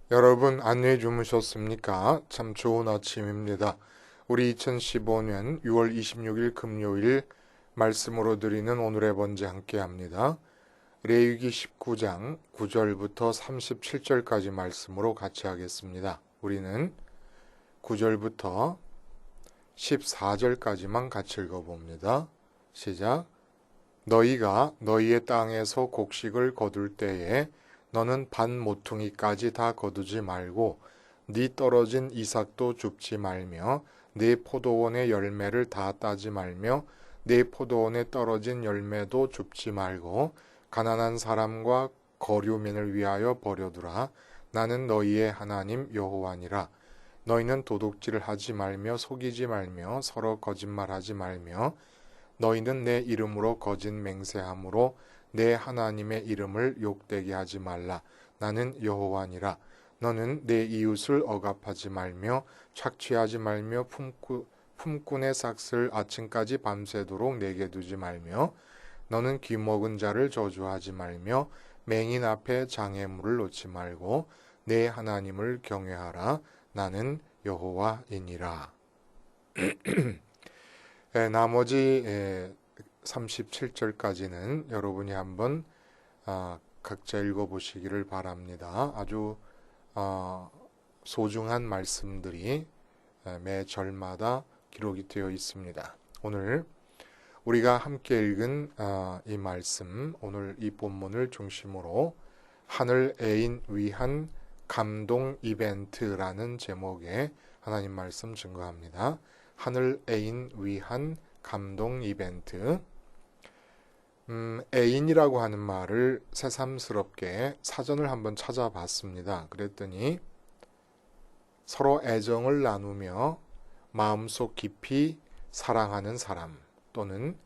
여러분 안녕히 주무셨습니까? 참 좋은 아침입니다. 우리 2015년 6월 26일 금요일 말씀으로 드리는 오늘의 번제 함께 합니다. 레위기 19장 9절부터 37절까지 말씀으로 같이 하겠습니다. 우리는 9절부터 14절까지만 같이 읽어봅니다. 시작. 너희가 너희의 땅에서 곡식을 거둘 때에 너는 반 모퉁이까지 다 거두지 말고 네 떨어진 이삭도 줍지 말며 네 포도원의 열매를 다 따지 말며 네 포도원에 떨어진 열매도 줍지 말고 가난한 사람과 거류민을 위하여 버려두라. 나는 너희의 하나님 여호와니라. 너희는 도둑질을 하지 말며 속이지 말며 서로 거짓말하지 말며 너희는 내 이름으로 거짓 맹세함으로 내 하나님의 이름을 욕되게 하지 말라. 나는 여호와니라. 너는 내 이웃을 억압하지 말며 착취하지 말며 품꾼의 삭슬 아침까지 밤새도록 내게 두지 말며 너는 귀먹은 자를 저주하지 말며 맹인 앞에 장애물을 놓지 말고 내 하나님을 경외하라. 나는 여호와이니라. 나머지 37절까지는 여러분이 한번 각자 읽어보시기를 바랍니다. 아주 소중한 말씀들이 매 절마다 기록이 되어 있습니다. 오늘 우리가 함께 읽은 이 말씀, 오늘 이 본문을 중심으로 하늘 애인 위한 감동 이벤트라는 제목의 하나님 말씀 증거합니다. 하늘 애인 위한 감동 이벤트. 애인이라고 하는 말을 새삼스럽게 사전을 한번 찾아봤습니다. 그랬더니 서로 애정을 나누며 마음속 깊이 사랑하는 사람 또는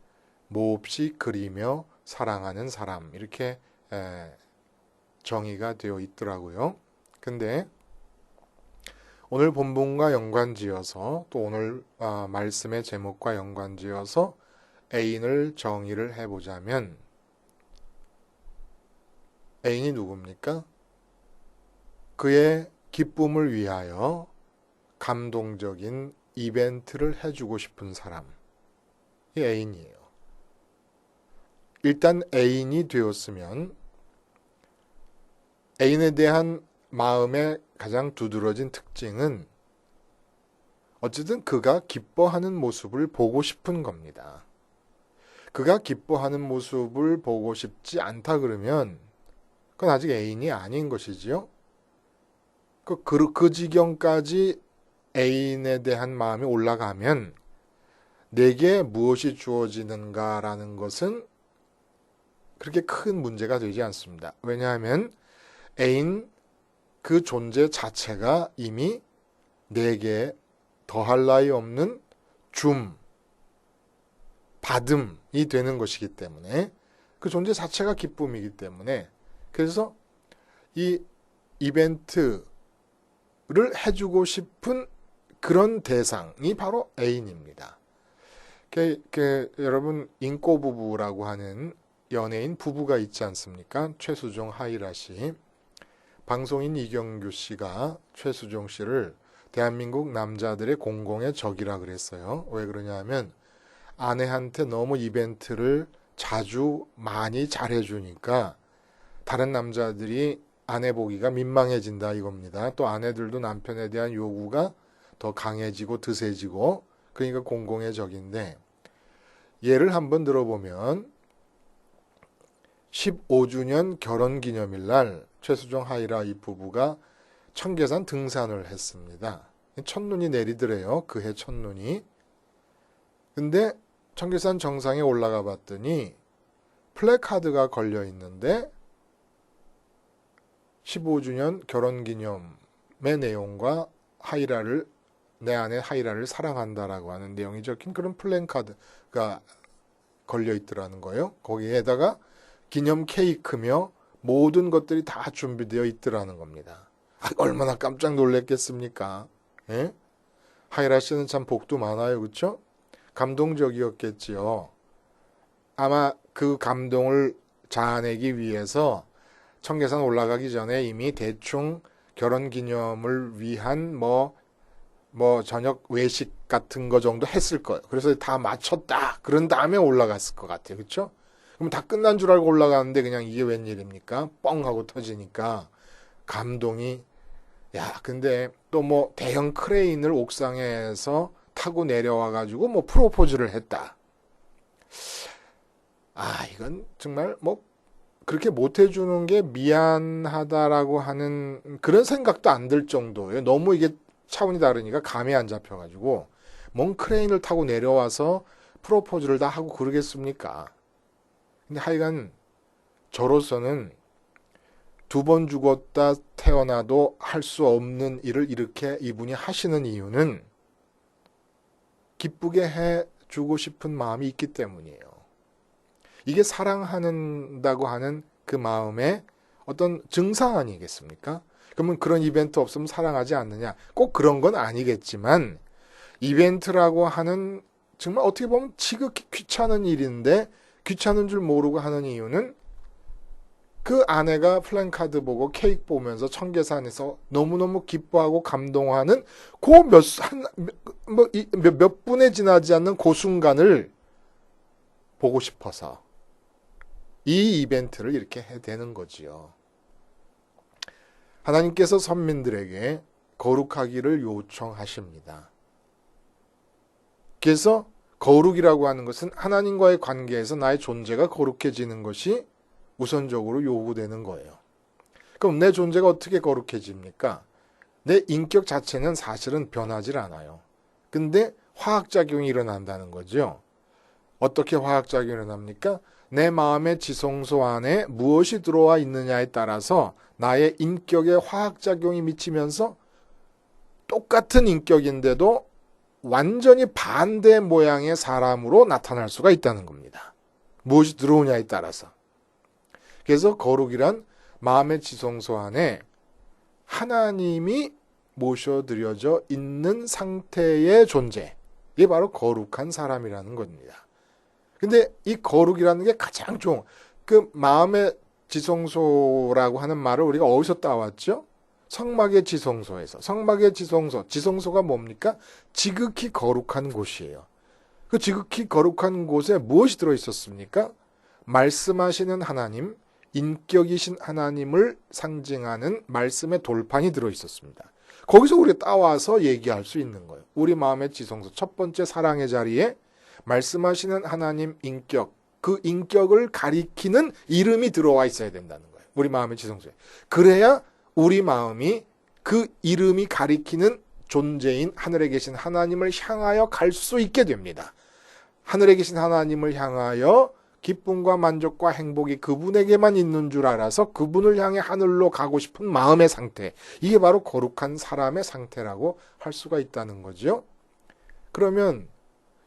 몹시 그리며 사랑하는 사람 이렇게 정의가 되어 있더라고요. 근데 오늘 본문과 연관지어서 또 오늘 말씀의 제목과 연관지어서 애인을 정의를 해보자면 애인이 누굽니까? 그의 기쁨을 위하여 감동적인 이벤트를 해주고 싶은 사람이 애인이에요. 일단 애인이 되었으면 애인에 대한 마음의 가장 두드러진 특징은 어쨌든 그가 기뻐하는 모습을 보고 싶은 겁니다. 그가 기뻐하는 모습을 보고 싶지 않다 그러면 그건 아직 애인이 아닌 것이지요. 그 지경까지 애인에 대한 마음이 올라가면 내게 무엇이 주어지는가라는 것은 그렇게 큰 문제가 되지 않습니다. 왜냐하면 애인 그 존재 자체가 이미 내게 더할 나위 없는 받음이 되는 것이기 때문에 그 존재 자체가 기쁨이기 때문에 그래서 이 이벤트를 해주고 싶은 그런 대상이 바로 애인입니다. 여러분 인꼬 부부라고 하는 연예인 부부가 있지 않습니까? 최수종 하이라 씨. 방송인 이경규 씨가 최수종 씨를 대한민국 남자들의 공공의 적이라 그랬어요. 왜 그러냐면 아내한테 너무 이벤트를 자주 많이 잘해주니까 다른 남자들이 아내 보기가 민망해진다 이겁니다. 또 아내들도 남편에 대한 요구가 더 강해지고 드세지고 그러니까 공공의 적인데 예를 한번 들어보면 15주년 결혼기념일 날 최수종 하이라 이 부부가 청계산 등산을 했습니다. 첫눈이 내리더래요. 그해 첫눈이. 근데 청계산 정상에 올라가 봤더니 플래카드가 걸려 있는데 15주년 결혼기념의 내용과 내 아내 하이라를 사랑한다라고 하는 내용이 적힌 그런 플래카드가 걸려 있더라는 거예요. 거기에다가 기념 케이크며 모든 것들이 다 준비되어 있더라는 겁니다. 얼마나 깜짝 놀랐겠습니까? 예? 하이라 씨는 참 복도 많아요. 그렇죠? 감동적이었겠지요. 아마 그 감동을 자아내기 위해서 청계산 올라가기 전에 이미 대충 결혼 기념을 위한 저녁 외식 같은 거 정도 했을 거예요. 그래서 다 마쳤다. 그런 다음에 올라갔을 것 같아요. 그렇죠? 그럼 다 끝난 줄 알고 올라가는데 그냥 이게 웬일입니까? 뻥 하고 터지니까 감동이 근데 또 대형 크레인을 옥상에서 타고 내려와 가지고 프로포즈를 했다. 이건 정말 그렇게 못 해주는 게 미안하다라고 하는 그런 생각도 안 들 정도예요. 너무 이게 차원이 다르니까 감이 안 잡혀가지고 뭔 크레인을 타고 내려와서 프로포즈를 다 하고 그러겠습니까? 근데 하여간 저로서는 2번 죽었다 태어나도 할 수 없는 일을 이렇게 이분이 하시는 이유는 기쁘게 해주고 싶은 마음이 있기 때문이에요. 이게 사랑한다고 하는 그 마음의 어떤 증상 아니겠습니까? 그러면 그런 이벤트 없으면 사랑하지 않느냐? 꼭 그런 건 아니겠지만 이벤트라고 하는 정말 어떻게 보면 지극히 귀찮은 일인데 귀찮은 줄 모르고 하는 이유는 그 아내가 플랜카드 보고 케이크 보면서 청계산에서 너무너무 기뻐하고 감동하는 몇 분에 지나지 않는 그 순간을 보고 싶어서 이 이벤트를 이렇게 해대는 거지요. 하나님께서 선민들에게 거룩하기를 요청하십니다. 그래서 거룩이라고 하는 것은 하나님과의 관계에서 나의 존재가 거룩해지는 것이 우선적으로 요구되는 거예요. 그럼 내 존재가 어떻게 거룩해집니까? 내 인격 자체는 사실은 변하질 않아요. 근데 화학작용이 일어난다는 거죠. 어떻게 화학작용이 일어납니까? 내 마음의 지성소 안에 무엇이 들어와 있느냐에 따라서 나의 인격에 화학작용이 미치면서 똑같은 인격인데도 완전히 반대 모양의 사람으로 나타날 수가 있다는 겁니다. 무엇이 들어오냐에 따라서. 그래서 거룩이란 마음의 지성소 안에 하나님이 모셔드려져 있는 상태의 존재. 이게 바로 거룩한 사람이라는 겁니다. 근데 이 거룩이라는 게 가장 좋은 그 마음의 지성소라고 하는 말을 우리가 어디서 따왔죠? 성막의 지성소에서. 성막의 지성소가 뭡니까? 지극히 거룩한 곳이에요. 그 지극히 거룩한 곳에 무엇이 들어있었습니까? 말씀하시는 하나님, 인격이신 하나님을 상징하는 말씀의 돌판이 들어있었습니다. 거기서 우리가 따와서 얘기할 수 있는 거예요. 우리 마음의 지성소, 첫 번째 사랑의 자리에 말씀하시는 하나님 인격, 그 인격을 가리키는 이름이 들어와 있어야 된다는 거예요. 우리 마음의 지성소에. 그래야 우리 마음이 그 이름이 가리키는 존재인 하늘에 계신 하나님을 향하여 갈 수 있게 됩니다. 하늘에 계신 하나님을 향하여 기쁨과 만족과 행복이 그분에게만 있는 줄 알아서 그분을 향해 하늘로 가고 싶은 마음의 상태. 이게 바로 거룩한 사람의 상태라고 할 수가 있다는 거죠. 그러면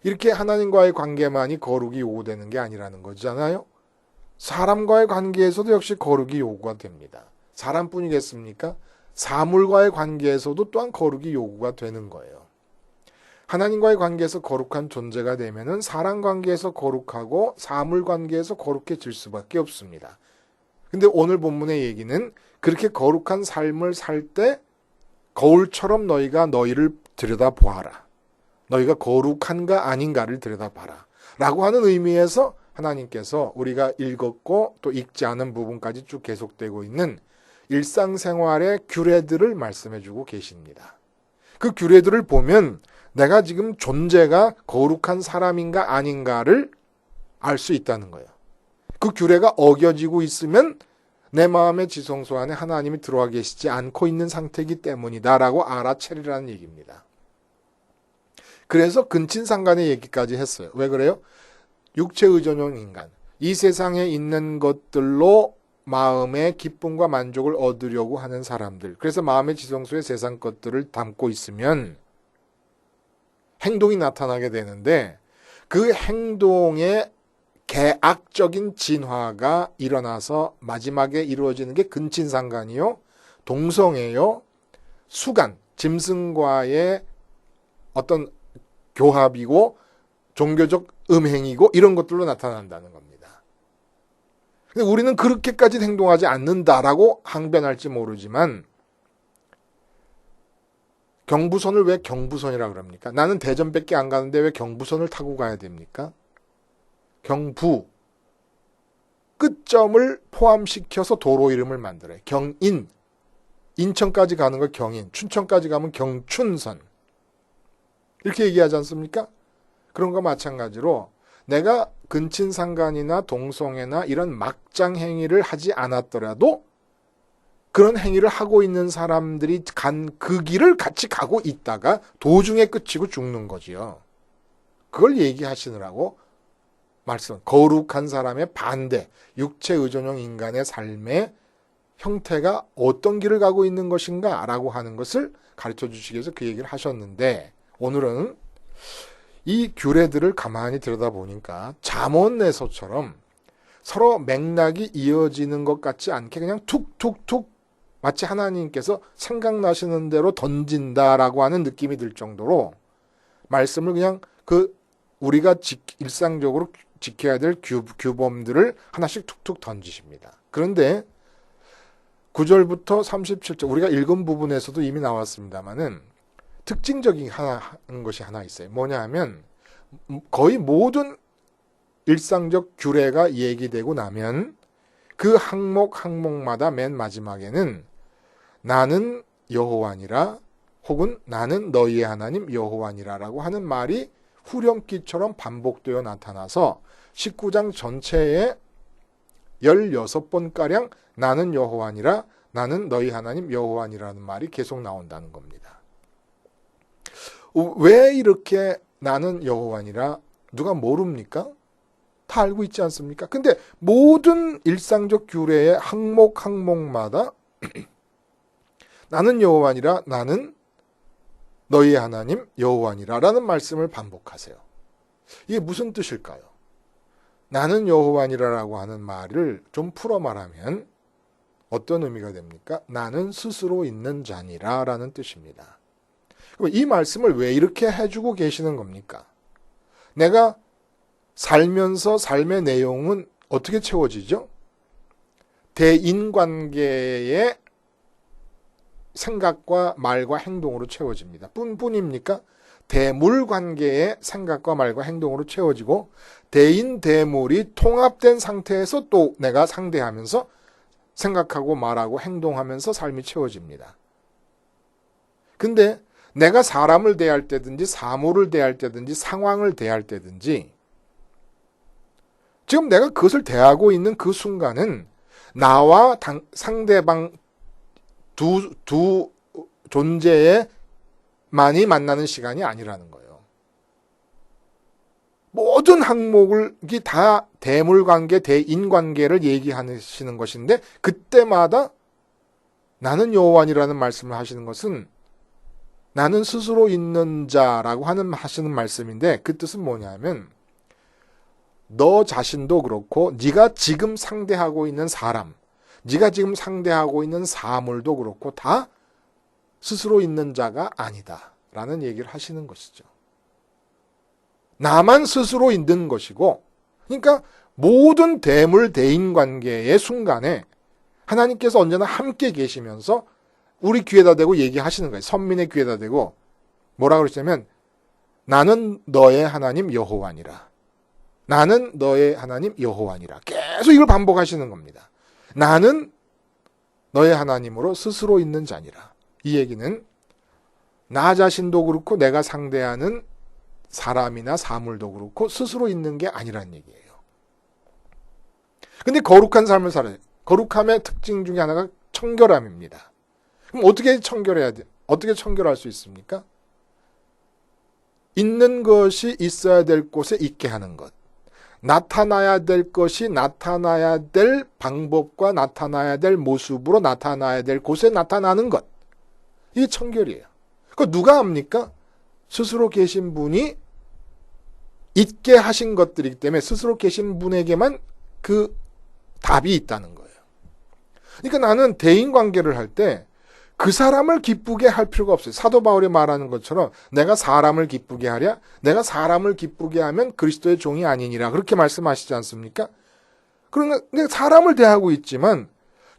이렇게 하나님과의 관계만이 거룩이 요구되는 게 아니라는 거잖아요. 사람과의 관계에서도 역시 거룩이 요구가 됩니다. 사람뿐이겠습니까? 사물과의 관계에서도 또한 거룩이 요구가 되는 거예요. 하나님과의 관계에서 거룩한 존재가 되면은 사람 관계에서 거룩하고 사물 관계에서 거룩해질 수밖에 없습니다. 근데 오늘 본문의 얘기는 그렇게 거룩한 삶을 살 때 거울처럼 너희가 너희를 들여다보아라. 너희가 거룩한가 아닌가를 들여다봐라. 라고 하는 의미에서 하나님께서 우리가 읽었고 또 읽지 않은 부분까지 쭉 계속되고 있는 일상생활의 규례들을 말씀해주고 계십니다. 그 규례들을 보면 내가 지금 존재가 거룩한 사람인가 아닌가를 알 수 있다는 거예요. 그 규례가 어겨지고 있으면 내 마음의 지성소 안에 하나님이 들어와 계시지 않고 있는 상태이기 때문이다라고 알아차리라는 얘기입니다. 그래서 근친상간의 얘기까지 했어요. 왜 그래요? 육체 의존형 인간. 이 세상에 있는 것들로 마음의 기쁨과 만족을 얻으려고 하는 사람들. 그래서 마음의 지성소에 세상 것들을 담고 있으면 행동이 나타나게 되는데 그 행동의 개악적인 진화가 일어나서 마지막에 이루어지는 게 근친상간이요, 동성애요, 수간, 짐승과의 어떤 교합이고 종교적 음행이고 이런 것들로 나타난다는 겁니다. 근데 우리는 그렇게까지 행동하지 않는다라고 항변할지 모르지만 경부선을 왜 경부선이라 그럽니까? 나는 대전밖에 안 가는데 왜 경부선을 타고 가야 됩니까? 경부 끝점을 포함시켜서 도로 이름을 만들어요. 경인, 인천까지 가는 거 경인, 춘천까지 가면 경춘선. 이렇게 얘기하지 않습니까? 그런 거 마찬가지로 내가 근친상간이나 동성애나 이런 막장 행위를 하지 않았더라도 그런 행위를 하고 있는 사람들이 간 그 길을 같이 가고 있다가 도중에 끝이고 죽는 거지요. 그걸 얘기하시느라고 말씀. 거룩한 사람의 반대, 육체 의존형 인간의 삶의 형태가 어떤 길을 가고 있는 것인가 라고 하는 것을 가르쳐 주시기 위해서 그 얘기를 하셨는데, 오늘은 이 규례들을 가만히 들여다보니까 잠언에서처럼 서로 맥락이 이어지는 것 같지 않게 그냥 툭툭툭 마치 하나님께서 생각나시는 대로 던진다라고 하는 느낌이 들 정도로 말씀을 그냥 우리가 일상적으로 지켜야 될 규범들을 하나씩 툭툭 던지십니다. 그런데 9절부터 37절 우리가 읽은 부분에서도 이미 나왔습니다만은 특징적인 것이 하나 있어요. 뭐냐 하면 거의 모든 일상적 규례가 얘기되고 나면 그 항목마다 맨 마지막에는 나는 여호와니라 혹은 나는 너희의 하나님 여호와니라라고 하는 말이 후렴기처럼 반복되어 나타나서 19장 전체에 16번가량 나는 여호와니라 나는 너희 하나님 여호와니라는 말이 계속 나온다는 겁니다. 왜 이렇게 나는 여호와니라 누가 모릅니까? 다 알고 있지 않습니까? 근데 모든 일상적 규례의 항목마다 나는 여호와니라 나는 너희의 하나님 여호와니라 라는 말씀을 반복하세요. 이게 무슨 뜻일까요? 나는 여호와니라라고 하는 말을 좀 풀어 말하면 어떤 의미가 됩니까? 나는 스스로 있는 자니라 라는 뜻입니다. 그럼 이 말씀을 왜 이렇게 해주고 계시는 겁니까? 내가 살면서 삶의 내용은 어떻게 채워지죠? 대인관계의 생각과 말과 행동으로 채워집니다. 뿐입니까? 대물관계의 생각과 말과 행동으로 채워지고 대인 대물이 통합된 상태에서 또 내가 상대하면서 생각하고 말하고 행동하면서 삶이 채워집니다. 근데 내가 사람을 대할 때든지 사물을 대할 때든지 상황을 대할 때든지 지금 내가 그것을 대하고 있는 그 순간은 나와 상대방 두 존재에 많이 만나는 시간이 아니라는 거예요. 모든 항목이 다 대물관계, 대인관계를 얘기하시는 것인데 그때마다 나는 여호와니라는 말씀을 하시는 것은 나는 스스로 있는 자라고 하시는 말씀인데 그 뜻은 뭐냐면 너 자신도 그렇고 네가 지금 상대하고 있는 사람, 네가 지금 상대하고 있는 사물도 그렇고 다 스스로 있는 자가 아니다 라는 얘기를 하시는 것이죠. 나만 스스로 있는 것이고 그러니까 모든 대물 대인 관계의 순간에 하나님께서 언제나 함께 계시면서 우리 귀에다 대고 얘기하시는 거예요. 선민의 귀에다 대고 뭐라 그러시냐면 나는 너의 하나님 여호와니라. 나는 너의 하나님 여호와니라. 계속 이걸 반복하시는 겁니다. 나는 너의 하나님으로 스스로 있는 자니라. 이 얘기는 나 자신도 그렇고 내가 상대하는 사람이나 사물도 그렇고 스스로 있는 게 아니란 얘기예요. 근데 거룩한 삶을 살아요. 거룩함의 특징 중에 하나가 청결함입니다. 그럼 어떻게 청결해야 돼? 어떻게 청결할 수 있습니까? 있는 것이 있어야 될 곳에 있게 하는 것. 나타나야 될 것이 나타나야 될 방법과 나타나야 될 모습으로 나타나야 될 곳에 나타나는 것. 이게 청결이에요. 그거 누가 합니까? 스스로 계신 분이 있게 하신 것들이기 때문에 스스로 계신 분에게만 그 답이 있다는 거예요. 그러니까 나는 대인관계를 할 때 그 사람을 기쁘게 할 필요가 없어요. 사도 바울이 말하는 것처럼 내가 사람을 기쁘게 하랴? 내가 사람을 기쁘게 하면 그리스도의 종이 아니니라. 그렇게 말씀하시지 않습니까? 그러니까 내가 사람을 대하고 있지만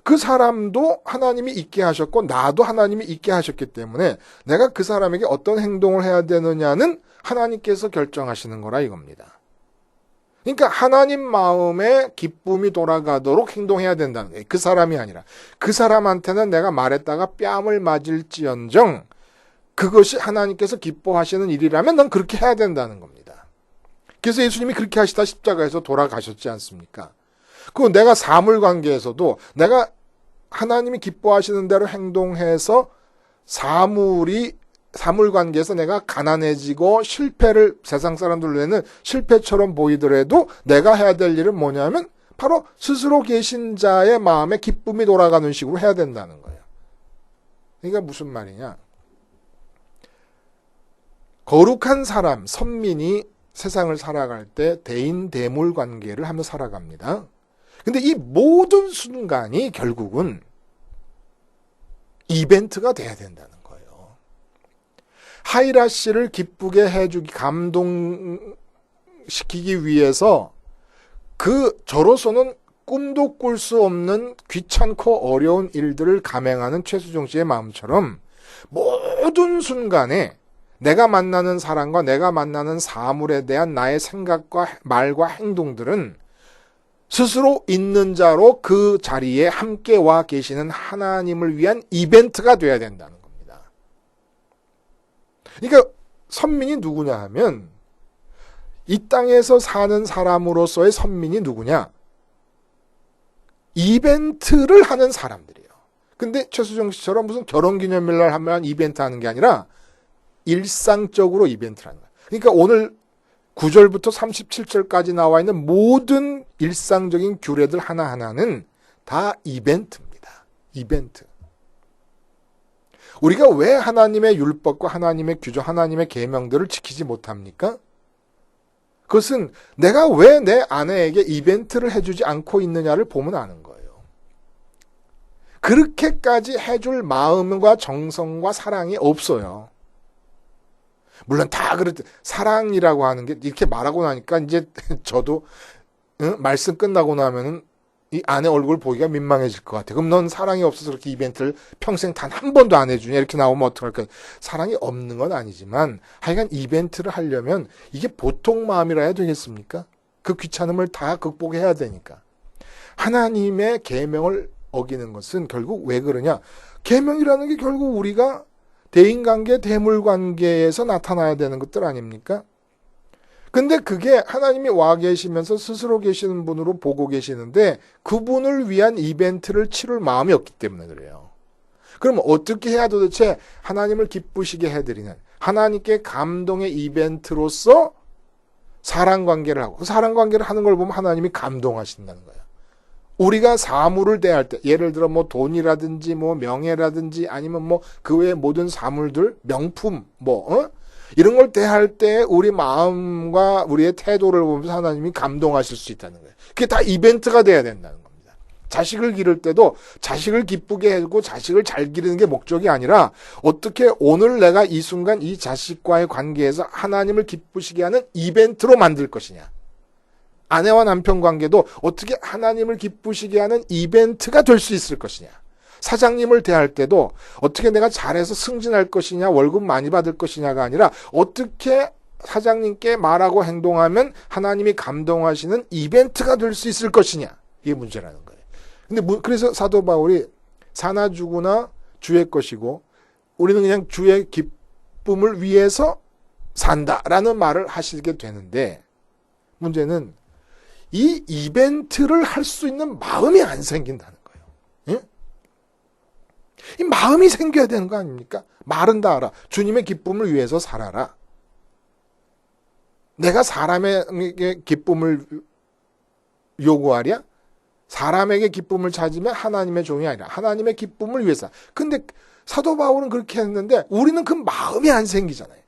그 사람도 하나님이 있게 하셨고 나도 하나님이 있게 하셨기 때문에 내가 그 사람에게 어떤 행동을 해야 되느냐는 하나님께서 결정하시는 거라 이겁니다. 그러니까 하나님 마음에 기쁨이 돌아가도록 행동해야 된다는 거예요. 그 사람이 아니라. 그 사람한테는 내가 말했다가 뺨을 맞을지언정 그것이 하나님께서 기뻐하시는 일이라면 넌 그렇게 해야 된다는 겁니다. 그래서 예수님이 그렇게 하시다 십자가에서 돌아가셨지 않습니까? 그리고 내가 사물 관계에서도 내가 하나님이 기뻐하시는 대로 행동해서 사물 관계에서 내가 가난해지고 실패를 세상 사람들 눈에는 실패처럼 보이더라도 내가 해야 될 일은 뭐냐면 바로 스스로 계신 자의 마음에 기쁨이 돌아가는 식으로 해야 된다는 거예요. 그러니까 무슨 말이냐? 거룩한 사람, 선민이 세상을 살아갈 때 대인 대물 관계를 하며 살아갑니다. 근데 이 모든 순간이 결국은 이벤트가 돼야 된다는 거예요. 하이라 씨를 기쁘게 해주기, 감동시키기 위해서 저로서는 꿈도 꿀 수 없는 귀찮고 어려운 일들을 감행하는 최수종 씨의 마음처럼 모든 순간에 내가 만나는 사람과 내가 만나는 사물에 대한 나의 생각과 말과 행동들은 스스로 있는 자로 그 자리에 함께 와 계시는 하나님을 위한 이벤트가 돼야 된다는 겁니다. 그러니까 선민이 누구냐 하면 이 땅에서 사는 사람으로서의 선민이 누구냐? 이벤트를 하는 사람들이에요. 근데 최수정 씨처럼 무슨 결혼기념일날 하면 이벤트 하는 게 아니라 일상적으로 이벤트를 하는 거예요. 그러니까 오늘 9절부터 37절까지 나와 있는 모든 일상적인 규례들 하나하나는 다 이벤트입니다. 이벤트. 우리가 왜 하나님의 율법과 하나님의 규정, 하나님의 계명들을 지키지 못합니까? 그것은 내가 왜 내 아내에게 이벤트를 해주지 않고 있느냐를 보면 아는 거예요. 그렇게까지 해줄 마음과 정성과 사랑이 없어요. 물론 다 그렇듯 사랑이라고 하는 게 이렇게 말하고 나니까 이제 저도 말씀 끝나고 나면은 이 아내 얼굴 보기가 민망해질 것 같아. 그럼 넌 사랑이 없어서 그렇게 이벤트를 평생 단 한 번도 안 해주냐 이렇게 나오면 어떡할까? 사랑이 없는 건 아니지만 하여간 이벤트를 하려면 이게 보통 마음이라 해야 되겠습니까? 그 귀찮음을 다 극복해야 되니까. 하나님의 계명을 어기는 것은 결국 왜 그러냐? 계명이라는 게 결국 우리가 대인관계, 대물관계에서 나타나야 되는 것들 아닙니까? 근데 그게 하나님이 와 계시면서 스스로 계시는 분으로 보고 계시는데 그분을 위한 이벤트를 치를 마음이 없기 때문에 그래요. 그럼 어떻게 해야 도대체 하나님을 기쁘시게 해드리는 하나님께 감동의 이벤트로서 사랑관계를 하고 그 사랑관계를 하는 걸 보면 하나님이 감동하신다는 거예요. 우리가 사물을 대할 때 예를 들어 뭐 돈이라든지 뭐 명예라든지 아니면 뭐 그 외의 모든 사물들 명품 이런 걸 대할 때 우리 마음과 우리의 태도를 보면서 하나님이 감동하실 수 있다는 거예요. 그게 다 이벤트가 돼야 된다는 겁니다. 자식을 기를 때도 자식을 기쁘게 해주고 자식을 잘 기르는 게 목적이 아니라 어떻게 오늘 내가 이 순간 이 자식과의 관계에서 하나님을 기쁘시게 하는 이벤트로 만들 것이냐. 아내와 남편 관계도 어떻게 하나님을 기쁘시게 하는 이벤트가 될 수 있을 것이냐. 사장님을 대할 때도 어떻게 내가 잘해서 승진할 것이냐, 월급 많이 받을 것이냐가 아니라 어떻게 사장님께 말하고 행동하면 하나님이 감동하시는 이벤트가 될 수 있을 것이냐. 이게 문제라는 거예요. 근데 그래서 사도 바울이 사나 죽으나 주의 것이고 우리는 그냥 주의 기쁨을 위해서 산다라는 말을 하시게 되는데 문제는 이 이벤트를 할 수 있는 마음이 안 생긴다는 거예요. 예? 이 마음이 생겨야 되는 거 아닙니까? 말은 다 알아. 주님의 기쁨을 위해서 살아라. 내가 사람에게 기쁨을 요구하랴? 사람에게 기쁨을 찾으면 하나님의 종이 아니라 하나님의 기쁨을 위해서. 근데 사도 바울은 그렇게 했는데 우리는 그 마음이 안 생기잖아요.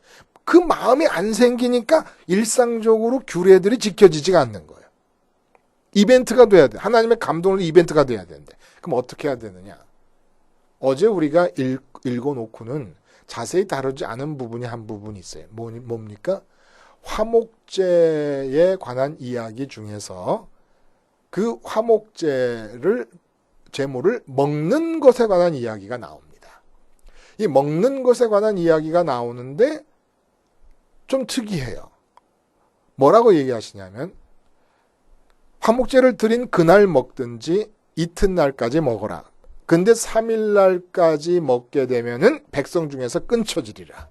그 마음이 안 생기니까 일상적으로 규례들이 지켜지지가 않는 거예요. 이벤트가 돼야 돼. 하나님의 감동을 이벤트가 돼야 되는데. 그럼 어떻게 해야 되느냐? 어제 우리가 읽어놓고는 자세히 다루지 않은 부분이 한 부분이 있어요. 뭡니까? 화목제에 관한 이야기 중에서 그 화목제를 제물을 먹는 것에 관한 이야기가 나옵니다. 이 먹는 것에 관한 이야기가 나오는데 좀 특이해요. 뭐라고 얘기하시냐면 화목제를 드린 그날 먹든지 이튿날까지 먹어라. 근데 3일날까지 먹게 되면은 백성 중에서 끊쳐지리라.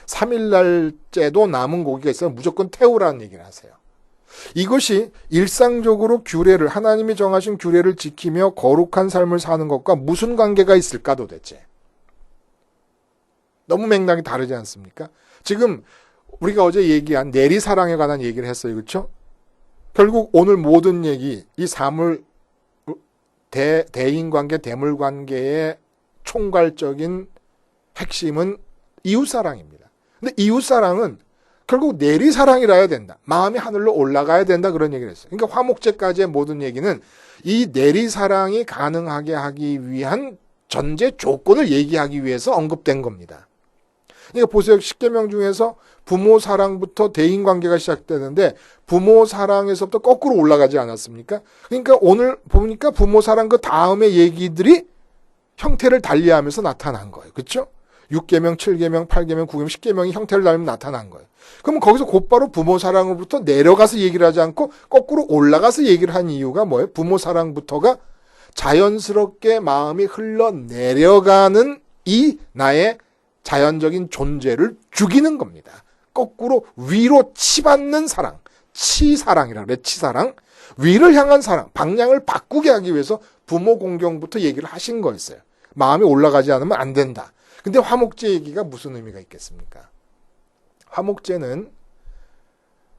3일날째도 남은 고기가 있으면 무조건 태우라는 얘기를 하세요. 이것이 일상적으로 규례를, 하나님이 정하신 규례를 지키며 거룩한 삶을 사는 것과 무슨 관계가 있을까 도대체? 너무 맥락이 다르지 않습니까? 지금 우리가 어제 얘기한 내리사랑에 관한 얘기를 했어요. 그렇죠? 결국 오늘 모든 얘기, 이 사물, 대인관계, 대물관계의 총괄적인 핵심은 이웃사랑입니다. 근데 이웃사랑은 결국 내리사랑이라 해야 된다. 마음이 하늘로 올라가야 된다. 그런 얘기를 했어요. 그러니까 화목제까지의 모든 얘기는 이 내리사랑이 가능하게 하기 위한 전제 조건을 얘기하기 위해서 언급된 겁니다. 그러니까 보세요. 10계명 중에서 부모 사랑부터 대인관계가 시작되는데 부모 사랑에서부터 거꾸로 올라가지 않았습니까? 그러니까 오늘 보니까 부모 사랑 그 다음의 얘기들이 형태를 달리하면서 나타난 거예요. 그렇죠? 6계명, 7계명, 8계명, 9계명, 10계명이 형태를 달리면서 나타난 거예요. 그러면 거기서 곧바로 부모 사랑으로부터 내려가서 얘기를 하지 않고 거꾸로 올라가서 얘기를 한 이유가 뭐예요? 부모 사랑부터가 자연스럽게 마음이 흘러내려가는 이 나의 자연적인 존재를 죽이는 겁니다. 거꾸로 위로 치받는 사랑, 치사랑이라 그래, 치사랑. 위를 향한 사랑, 방향을 바꾸게 하기 위해서 부모 공경부터 얘기를 하신 거였어요. 마음이 올라가지 않으면 안 된다. 근데 화목제 얘기가 무슨 의미가 있겠습니까? 화목제는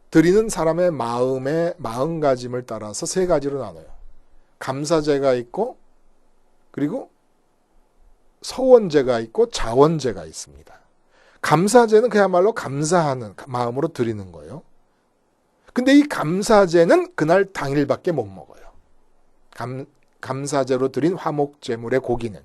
드리는 사람의 마음의 마음가짐을 따라서 세 가지로 나눠요. 감사제가 있고, 그리고 서원제가 있고, 자원제가 있습니다. 감사제는 그야말로 감사하는 마음으로 드리는 거예요. 근데 이 감사제는 그날 당일밖에 못 먹어요. 감사제로 드린 화목제물의 고기는.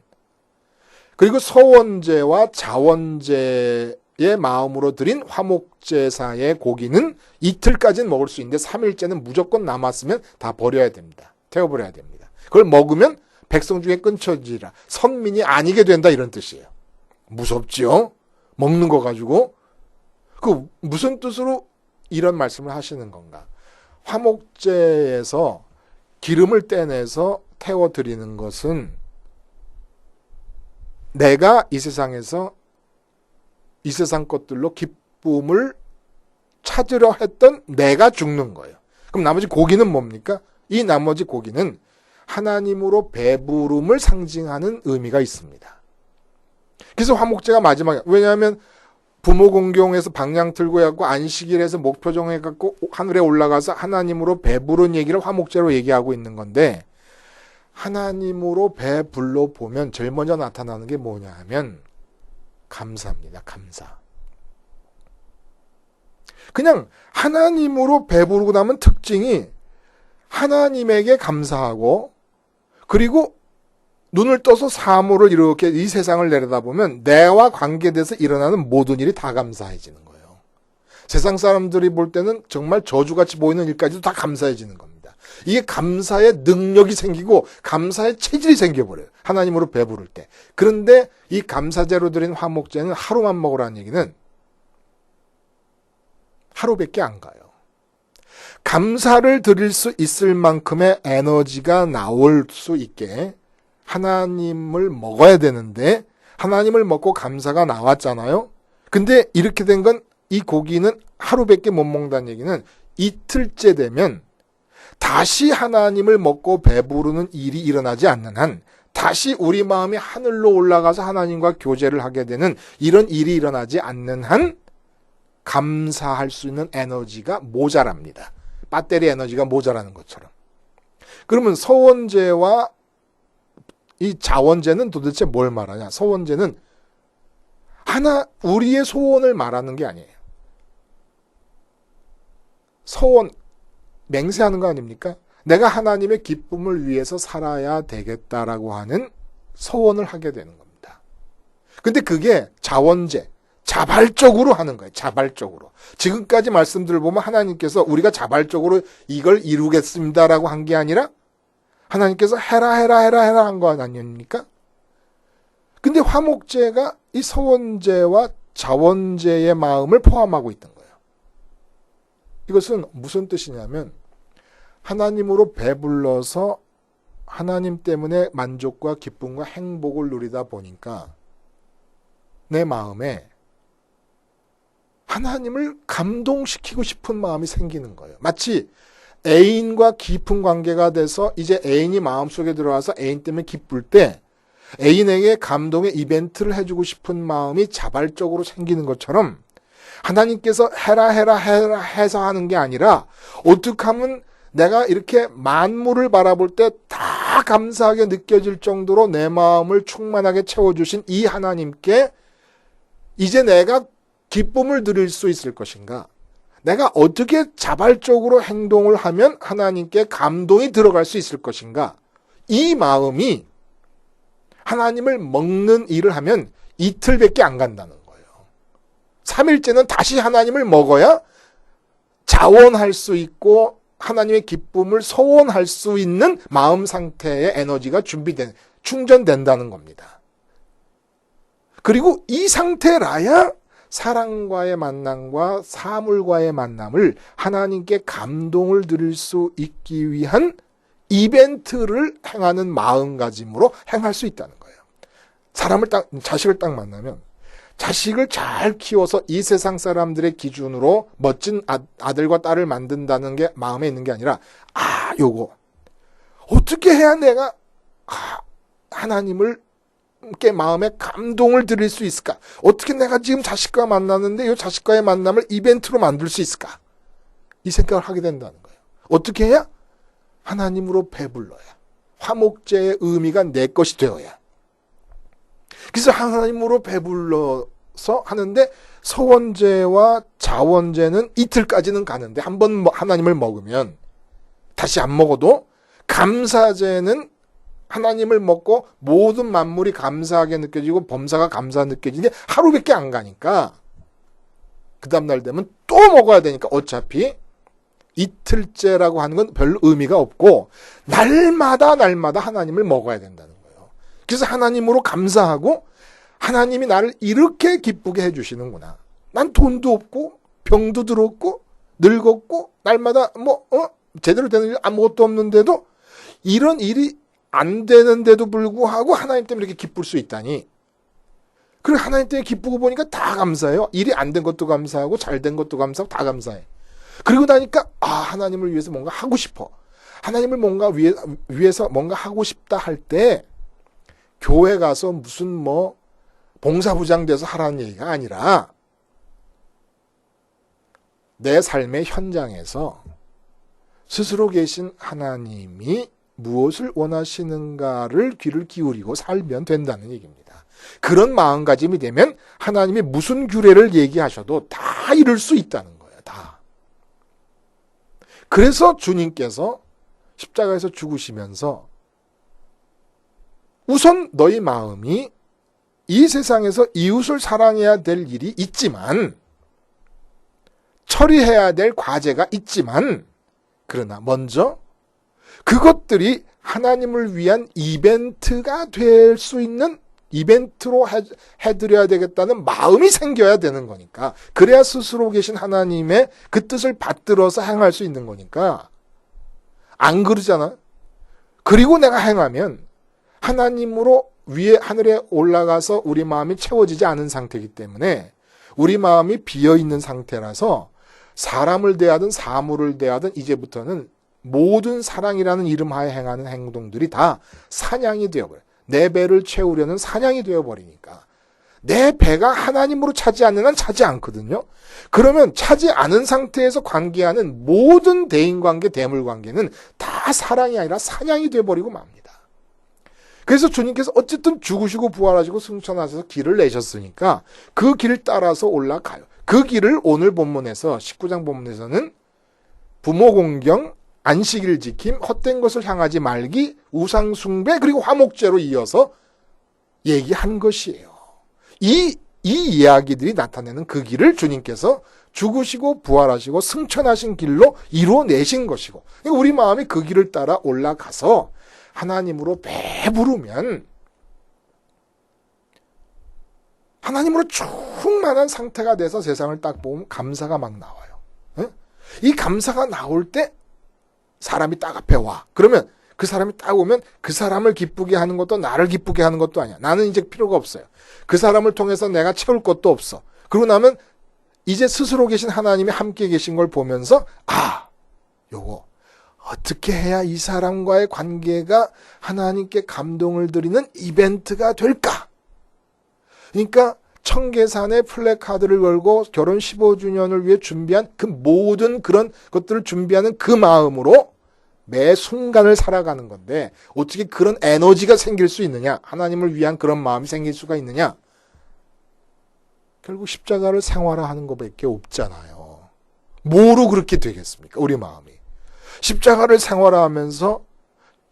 그리고 서원제와 자원제의 마음으로 드린 화목제사의 고기는 이틀까지는 먹을 수 있는데 3일째는 무조건 남았으면 다 버려야 됩니다. 태워버려야 됩니다. 그걸 먹으면 백성 중에 끊쳐지라. 선민이 아니게 된다 이런 뜻이에요. 무섭지요? 먹는 거 가지고. 그 무슨 뜻으로 이런 말씀을 하시는 건가? 화목제에서 기름을 떼내서 태워드리는 것은 내가 이 세상에서 이 세상 것들로 기쁨을 찾으려 했던 내가 죽는 거예요. 그럼 나머지 고기는 뭡니까? 이 나머지 고기는 하나님으로 배부름을 상징하는 의미가 있습니다. 그래서 화목제가 마지막에, 왜냐하면 부모 공경에서 방향 틀고 해갖고 안식일에서 목표 정해갖고 하늘에 올라가서 하나님으로 배부른 얘기를 화목제로 얘기하고 있는 건데, 하나님으로 배불러 보면 제일 먼저 나타나는 게 뭐냐 하면 감사입니다. 감사. 그냥 하나님으로 배부르고 나면 특징이 하나님에게 감사하고, 그리고 눈을 떠서 사물을 이렇게 이 세상을 내려다보면 내와 관계돼서 일어나는 모든 일이 다 감사해지는 거예요. 세상 사람들이 볼 때는 정말 저주같이 보이는 일까지도 다 감사해지는 겁니다. 이게 감사의 능력이 생기고 감사의 체질이 생겨버려요. 하나님으로 배부를 때. 그런데 이 감사제로 드린 화목제는 하루만 먹으라는 얘기는 하루밖에 안 가요. 감사를 드릴 수 있을 만큼의 에너지가 나올 수 있게 하나님을 먹어야 되는데, 하나님을 먹고 감사가 나왔잖아요. 근데 이렇게 된 건 이 고기는 하루밖에 못 먹는다는 얘기는 이틀째 되면 다시 하나님을 먹고 배부르는 일이 일어나지 않는 한, 다시 우리 마음이 하늘로 올라가서 하나님과 교제를 하게 되는 이런 일이 일어나지 않는 한 감사할 수 있는 에너지가 모자랍니다. 배터리 에너지가 모자라는 것처럼. 그러면 서원제와 이 자원제는 도대체 뭘 말하냐? 서원제는 우리의 소원을 말하는 게 아니에요. 서원, 맹세하는 거 아닙니까? 내가 하나님의 기쁨을 위해서 살아야 되겠다라고 하는 서원을 하게 되는 겁니다. 근데 그게 자원제, 자발적으로 하는 거예요. 자발적으로. 지금까지 말씀들을 보면 하나님께서 우리가 자발적으로 이걸 이루겠습니다라고 한 게 아니라 하나님께서 해라 한 거 아닙니까? 근데 화목제가 이 서원제와 자원제의 마음을 포함하고 있던 거예요. 이것은 무슨 뜻이냐면 하나님으로 배불러서 하나님 때문에 만족과 기쁨과 행복을 누리다 보니까 내 마음에 하나님을 감동시키고 싶은 마음이 생기는 거예요. 마치 애인과 깊은 관계가 돼서 이제 애인이 마음속에 들어와서 애인 때문에 기쁠 때 애인에게 감동의 이벤트를 해주고 싶은 마음이 자발적으로 생기는 것처럼 하나님께서 해라 해서 하는 게 아니라 어떻게 하면 내가 이렇게 만물을 바라볼 때 다 감사하게 느껴질 정도로 내 마음을 충만하게 채워주신 이 하나님께 이제 내가 기쁨을 누릴 수 있을 것인가? 내가 어떻게 자발적으로 행동을 하면 하나님께 감동이 들어갈 수 있을 것인가? 이 마음이 하나님을 먹는 일을 하면 이틀밖에 안 간다는 거예요. 3일째는 다시 하나님을 먹어야 자원할 수 있고 하나님의 기쁨을 소원할 수 있는 마음 상태의 에너지가 충전된다는 겁니다. 그리고 이 상태라야 사랑과의 만남과 사물과의 만남을 하나님께 감동을 드릴 수 있기 위한 이벤트를 행하는 마음가짐으로 행할 수 있다는 거예요. 자식을 딱 만나면 자식을 잘 키워서 이 세상 사람들의 기준으로 멋진 아들과 딸을 만든다는 게 마음에 있는 게 아니라 요거 어떻게 해야 내가 하나님을 마음에 감동을 드릴 수 있을까? 어떻게 내가 지금 자식과 만나는데 이 자식과의 만남을 이벤트로 만들 수 있을까? 이 생각을 하게 된다는 거예요. 어떻게 해야? 하나님으로 배불러야. 화목제의 의미가 내 것이 되어야. 그래서 하나님으로 배불러서 하는데 서원제와 자원제는 이틀까지는 가는데 한번 하나님을 먹으면 다시 안 먹어도 감사제는 하나님을 먹고 모든 만물이 감사하게 느껴지고 범사가 감사하게 느껴지는데 하루밖에 안 가니까 그 다음날 되면 또 먹어야 되니까 어차피 이틀째라고 하는 건 별로 의미가 없고 날마다 하나님을 먹어야 된다는 거예요. 그래서 하나님으로 감사하고 하나님이 나를 이렇게 기쁘게 해주시는구나. 난 돈도 없고 병도 들었고 늙었고 날마다 제대로 되는 일 아무것도 없는데도 이런 일이 안 되는데도 불구하고 하나님 때문에 이렇게 기쁠 수 있다니. 그리고 하나님 때문에 기쁘고 보니까 다 감사해요. 일이 안 된 것도 감사하고 잘 된 것도 감사하고 다 감사해. 그리고 나니까 하나님을 위해서 뭔가 하고 싶어. 하나님을 뭔가 위해서 뭔가 하고 싶다 할 때 교회 가서 무슨 봉사부장 돼서 하라는 얘기가 아니라 내 삶의 현장에서 스스로 계신 하나님이 무엇을 원하시는가를 귀를 기울이고 살면 된다는 얘기입니다. 그런 마음가짐이 되면 하나님이 무슨 규례를 얘기하셔도 다 이룰 수 있다는 거예요. 다. 그래서 주님께서 십자가에서 죽으시면서 우선 너희 마음이 이 세상에서 이웃을 사랑해야 될 일이 있지만 처리해야 될 과제가 있지만 그러나 먼저 그것들이 하나님을 위한 이벤트가 될 수 있는 이벤트로 해드려야 되겠다는 마음이 생겨야 되는 거니까 그래야 스스로 계신 하나님의 그 뜻을 받들어서 행할 수 있는 거니까 안 그러잖아. 그리고 내가 행하면 하나님으로 위에 하늘에 올라가서 우리 마음이 채워지지 않은 상태이기 때문에 우리 마음이 비어있는 상태라서 사람을 대하든 사물을 대하든 이제부터는 모든 사랑이라는 이름 하에 행하는 행동들이 다 사냥이 되어버려요. 내 배를 채우려는 사냥이 되어버리니까 내 배가 하나님으로 차지 않는 한 차지 않거든요. 그러면 차지 않은 상태에서 관계하는 모든 대인관계, 대물관계는 다 사랑이 아니라 사냥이 되어버리고 맙니다. 그래서 주님께서 어쨌든 죽으시고 부활하시고 승천하셔서 길을 내셨으니까 그 길 따라서 올라가요. 그 길을 오늘 본문에서 19장 본문에서는 부모 공경, 안식일 지킴, 헛된 것을 향하지 말기, 우상 숭배, 그리고 화목제로 이어서 얘기한 것이에요. 이 이야기들이 나타내는 그 길을 주님께서 죽으시고 부활하시고 승천하신 길로 이루어내신 것이고 우리 마음이 그 길을 따라 올라가서 하나님으로 배부르면 하나님으로 충만한 상태가 돼서 세상을 딱 보면 감사가 막 나와요. 이 감사가 나올 때 사람이 딱 앞에 와. 그러면 그 사람이 딱 오면 그 사람을 기쁘게 하는 것도 나를 기쁘게 하는 것도 아니야. 나는 이제 필요가 없어요. 그 사람을 통해서 내가 채울 것도 없어. 그러고 나면 이제 스스로 계신 하나님이 함께 계신 걸 보면서 요거 어떻게 해야 이 사람과의 관계가 하나님께 감동을 드리는 이벤트가 될까? 그러니까 청계산에 플래카드를 걸고 결혼 15주년을 위해 준비한 그 모든 그런 것들을 준비하는 그 마음으로 매 순간을 살아가는 건데 어떻게 그런 에너지가 생길 수 있느냐? 하나님을 위한 그런 마음이 생길 수가 있느냐? 결국 십자가를 생활화하는 것밖에 없잖아요. 뭐로 그렇게 되겠습니까? 우리 마음이. 십자가를 생활화하면서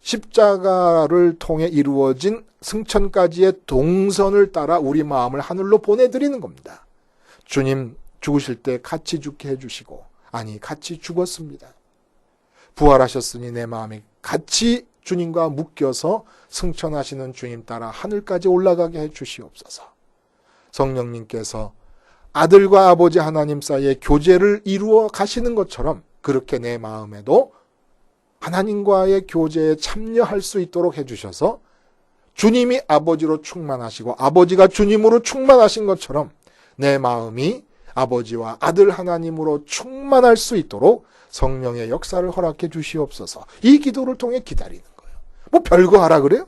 십자가를 통해 이루어진 승천까지의 동선을 따라 우리 마음을 하늘로 보내드리는 겁니다. 주님 죽으실 때 같이 죽게 해주시고 아니 같이 죽었습니다. 부활하셨으니 내 마음이 같이 주님과 묶여서 승천하시는 주님 따라 하늘까지 올라가게 해주시옵소서. 성령님께서 아들과 아버지 하나님 사이의 교제를 이루어 가시는 것처럼 그렇게 내 마음에도 하나님과의 교제에 참여할 수 있도록 해주셔서 주님이 아버지로 충만하시고 아버지가 주님으로 충만하신 것처럼 내 마음이 아버지와 아들 하나님으로 충만할 수 있도록 성령의 역사를 허락해 주시옵소서. 이 기도를 통해 기다리는 거예요. 뭐 별거 하라 그래요?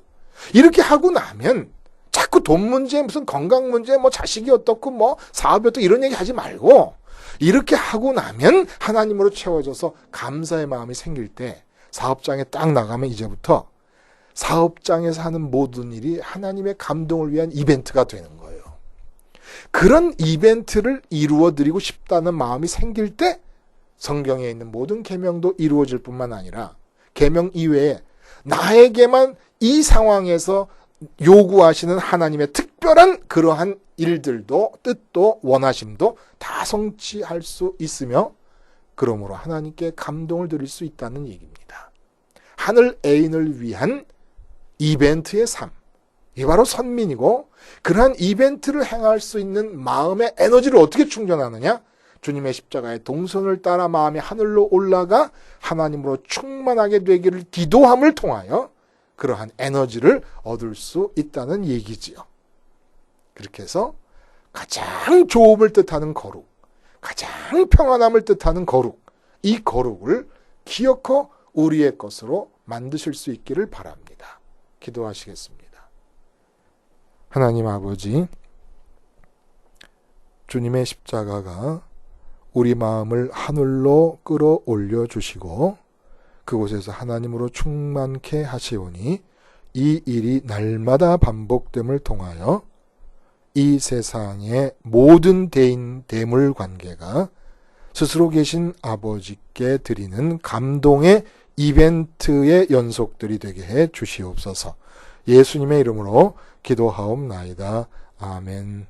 이렇게 하고 나면 자꾸 돈 문제, 무슨 건강 문제, 뭐 자식이 어떻고 뭐 사업이 어떻고 이런 얘기 하지 말고 이렇게 하고 나면 하나님으로 채워져서 감사의 마음이 생길 때 사업장에 딱 나가면 이제부터 사업장에서 하는 모든 일이 하나님의 감동을 위한 이벤트가 되는 거예요. 그런 이벤트를 이루어드리고 싶다는 마음이 생길 때 성경에 있는 모든 계명도 이루어질 뿐만 아니라 계명 이외에 나에게만 이 상황에서 요구하시는 하나님의 특별한 그러한 일들도 뜻도 원하심도 다 성취할 수 있으며 그러므로 하나님께 감동을 드릴 수 있다는 얘기입니다. 하늘 애인을 위한 이벤트의 삶, 이게 바로 선민이고 그러한 이벤트를 행할 수 있는 마음의 에너지를 어떻게 충전하느냐? 주님의 십자가의 동선을 따라 마음이 하늘로 올라가 하나님으로 충만하게 되기를 기도함을 통하여 그러한 에너지를 얻을 수 있다는 얘기지요. 그렇게 해서 가장 좋음을 뜻하는 거룩, 가장 평안함을 뜻하는 거룩, 이 거룩을 기어코 우리의 것으로 만드실 수 있기를 바랍니다. 기도하시겠습니다. 하나님 아버지, 주님의 십자가가 우리 마음을 하늘로 끌어올려 주시고 그곳에서 하나님으로 충만케 하시오니 이 일이 날마다 반복됨을 통하여 이 세상의 모든 대인 대물 관계가 스스로 계신 아버지께 드리는 감동의 이벤트의 연속들이 되게 해 주시옵소서. 예수님의 이름으로 기도하옵나이다. 아멘.